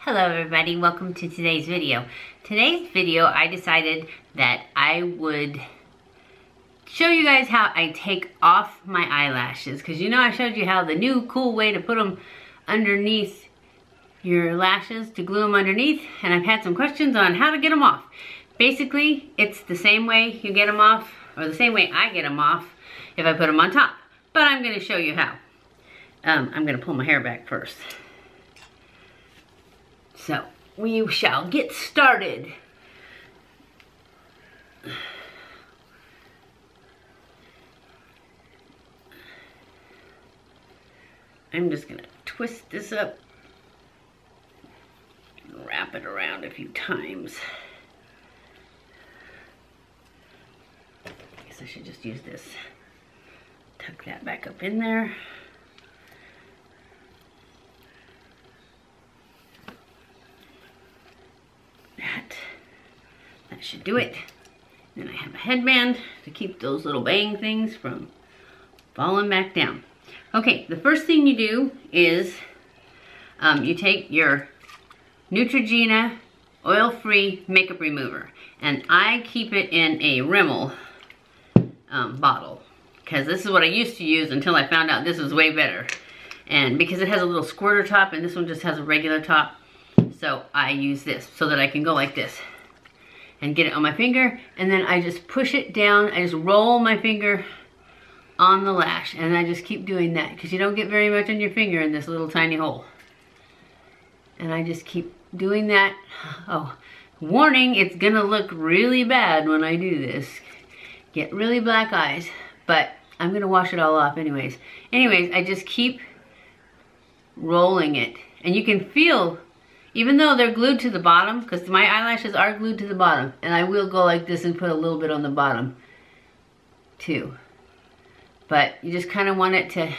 Hello everybody, welcome to today's video. Today's video I decided that I would show you guys how I take off my eyelashes, because you know I showed you how the new cool way to put them underneath your lashes, to glue them underneath, and I've had some questions on how to get them off. Basically, it's the same way you get them off, or the same way I get them off if I put them on top, but I'm going to show you how. I'm going to pull my hair back first. So, we shall get started. I'm just going to twist this up, wrap it around a few times. I guess I should just use this. Tuck that back up in there. That should do it. Then I have a headband to keep those little bang things from falling back down. Okay, the first thing you do is you take your Neutrogena oil-free makeup remover, and I keep it in a Rimmel bottle, because this is what I used to use until I found out this is way better. And because it has a little squirter top and this one just has a regular top, so I use this so that I can go like this and get it on my finger, and then I just push it down. I just roll my finger on the lash, and I just keep doing that because you don't get very much on your finger in this little tiny hole. And I just keep doing that. Oh, warning, it's gonna look really bad when I do this. Get really black eyes, but I'm gonna wash it all off anyways. Anyways, I just keep rolling it, and you can feel, even though they're glued to the bottom, because my eyelashes are glued to the bottom, and I will go like this and put a little bit on the bottom too. But you just kind of want it to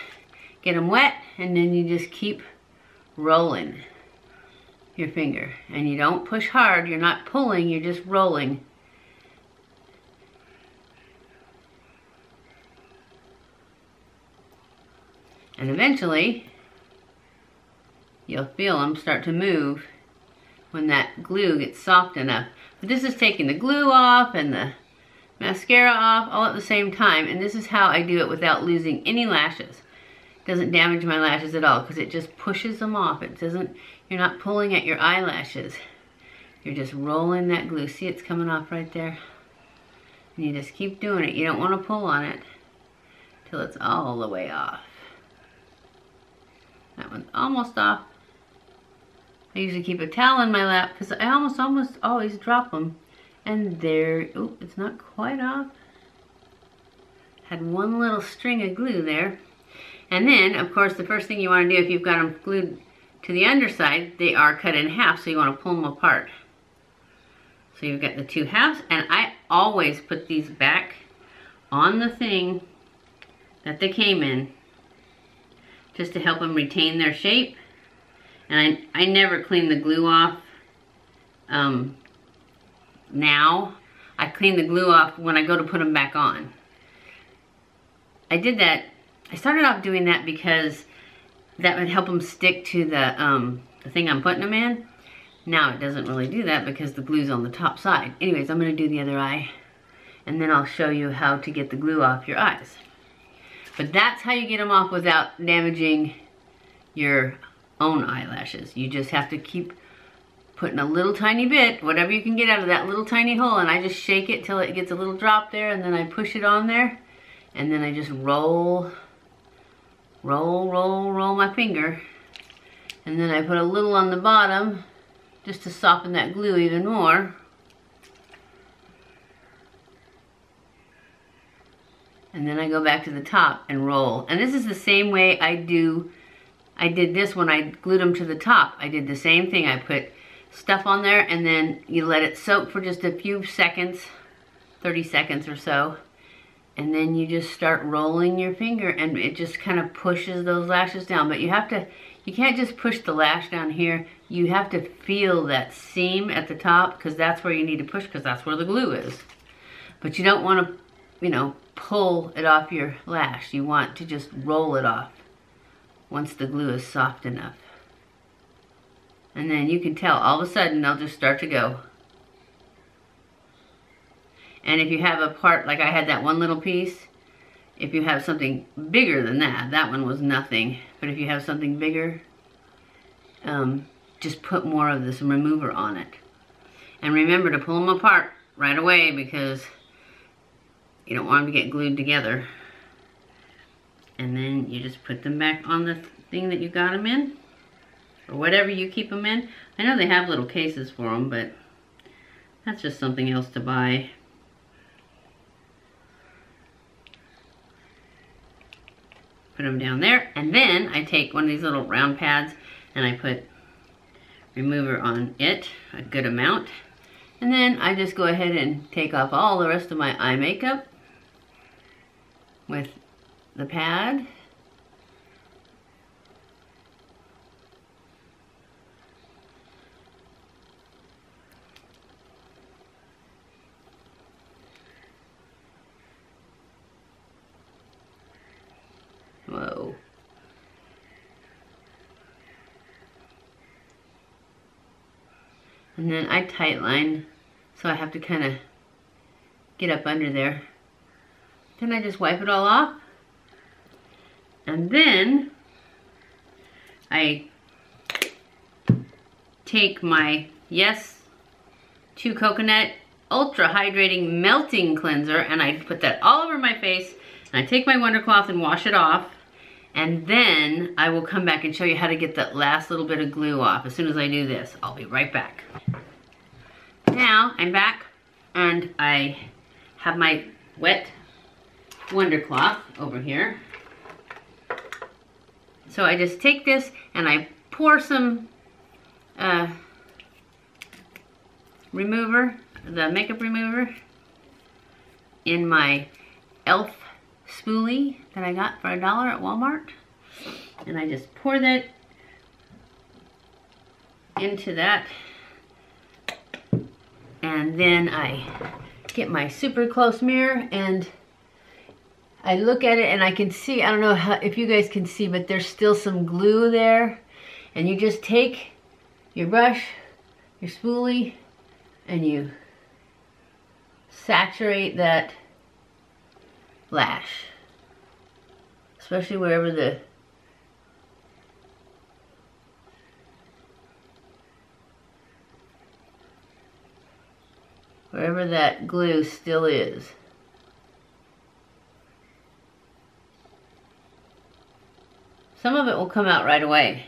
get them wet, and then you just keep rolling your finger. And you don't push hard, you're not pulling, you're just rolling. And eventually, you'll feel them start to move when that glue gets soft enough. But this is taking the glue off and the mascara off all at the same time, and this is how I do it without losing any lashes. It doesn't damage my lashes at all because it just pushes them off. It doesn't, you're not pulling at your eyelashes. You're just rolling that glue. See, it's coming off right there. And you just keep doing it. You don't want to pull on it till it's all the way off. That one's almost off. I usually keep a towel in my lap because I almost always drop them. And there, oh, it's not quite off. Had one little string of glue there. And then, of course, the first thing you want to do if you've got them glued to the underside, they are cut in half, so you want to pull them apart. So you've got the two halves, and I always put these back on the thing that they came in, just to help them retain their shape. And I never clean the glue off now. I clean the glue off when I go to put them back on. I did that, I started off doing that because that would help them stick to the thing I'm putting them in. Now it doesn't really do that because the glue's on the top side. Anyways, I'm gonna do the other eye, and then I'll show you how to get the glue off your eyes. But that's how you get them off without damaging your own eyelashes. You just have to keep putting a little tiny bit, whatever you can get out of that little tiny hole, and I just shake it till it gets a little drop there, and then I push it on there, and then I just roll my finger, and then I put a little on the bottom just to soften that glue even more. And then I go back to the top and roll. And this is the same way I did this when I glued them to the top. I did the same thing. I put stuff on there, and then you let it soak for just a few seconds, 30 seconds or so. And then you just start rolling your finger, and it just kind of pushes those lashes down. But you can't just push the lash down here. You have to feel that seam at the top, because that's where you need to push, because that's where the glue is. But you don't want to, you know, pull it off your lash. You want to just roll it off once the glue is soft enough. And then you can tell all of a sudden they'll just start to go. And if you have a part, like I had that one little piece, if you have something bigger than that, that one was nothing. But if you have something bigger, just put more of this remover on it. And remember to pull them apart right away because you don't want them to get glued together. And then you just put them back on the thing that you got them in, or whatever you keep them in. I know they have little cases for them, but that's just something else to buy. Put them down there, and then I take one of these little round pads and I put remover on it, a good amount. And then I just go ahead and take off all the rest of my eye makeup with the pad. Whoa. And then I tight line, so I have to kind of get up under there. Then I just wipe it all off. And then I take my Yes 2 Coconut Ultra Hydrating Melting Cleanser and I put that all over my face. And I take my Wonder Cloth and wash it off. And then I will come back and show you how to get that last little bit of glue off. As soon as I do this, I'll be right back. Now I'm back and I have my wet Wonder Cloth over here. So I just take this and I pour some remover, the makeup remover, in my e.l.f. spoolie that I got for $1 at Walmart. And I just pour that into that. And then I get my super close mirror and I look at it and I can see, I don't know how, if you guys can see, but there's still some glue there. And you just take your brush, your spoolie, and you saturate that lash. Especially wherever that glue still is. Some of it will come out right away.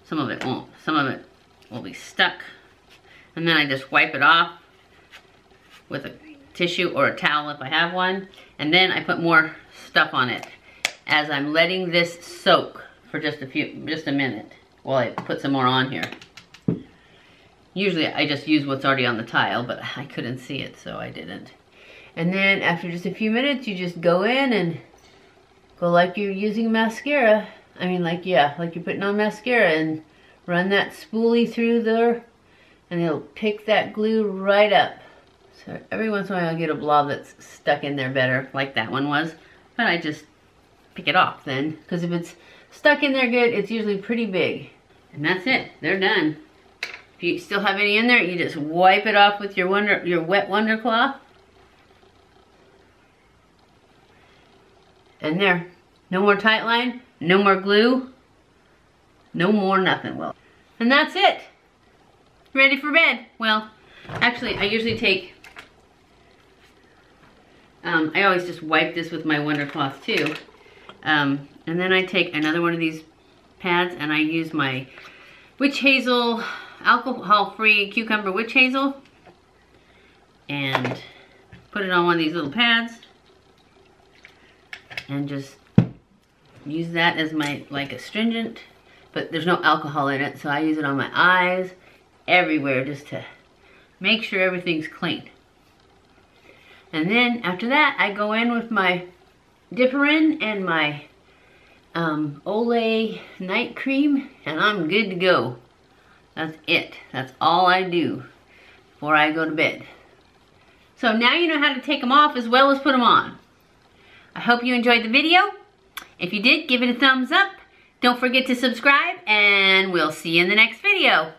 Some of it won't. Some of it will be stuck. And then I just wipe it off with a tissue or a towel if I have one. And then I put more stuff on it as I'm letting this soak for just a minute while I put some more on here. Usually I just use what's already on the tile, but I couldn't see it, so I didn't. And then after just a few minutes, you just go in and go like you're using mascara. I mean, like you're putting on mascara, and run that spoolie through there, and it'll pick that glue right up. So every once in a while I'll get a blob that's stuck in there better, like that one was, but I just pick it off then, because if it's stuck in there good, it's usually pretty big. And that's it, they're done. If you still have any in there, you just wipe it off with your wet Wonder Cloth. And there, no more tight line, no more glue, no more nothing. Well, and that's it. Ready for bed. Well, actually, I usually take, I always just wipe this with my Wonder Cloth too. And then I take another one of these pads and I use my Witch Hazel, alcohol-free cucumber witch hazel, and put it on one of these little pads and just use that as my, like, astringent, but there's no alcohol in it, so I use it on my eyes, everywhere, just to make sure everything's clean. And then after that, I go in with my Dipperin and my Olay night cream, and I'm good to go. That's it. That's all I do before I go to bed. So now you know how to take them off as well as put them on. I hope you enjoyed the video. If you did, give it a thumbs up. Don't forget to subscribe, and we'll see you in the next video.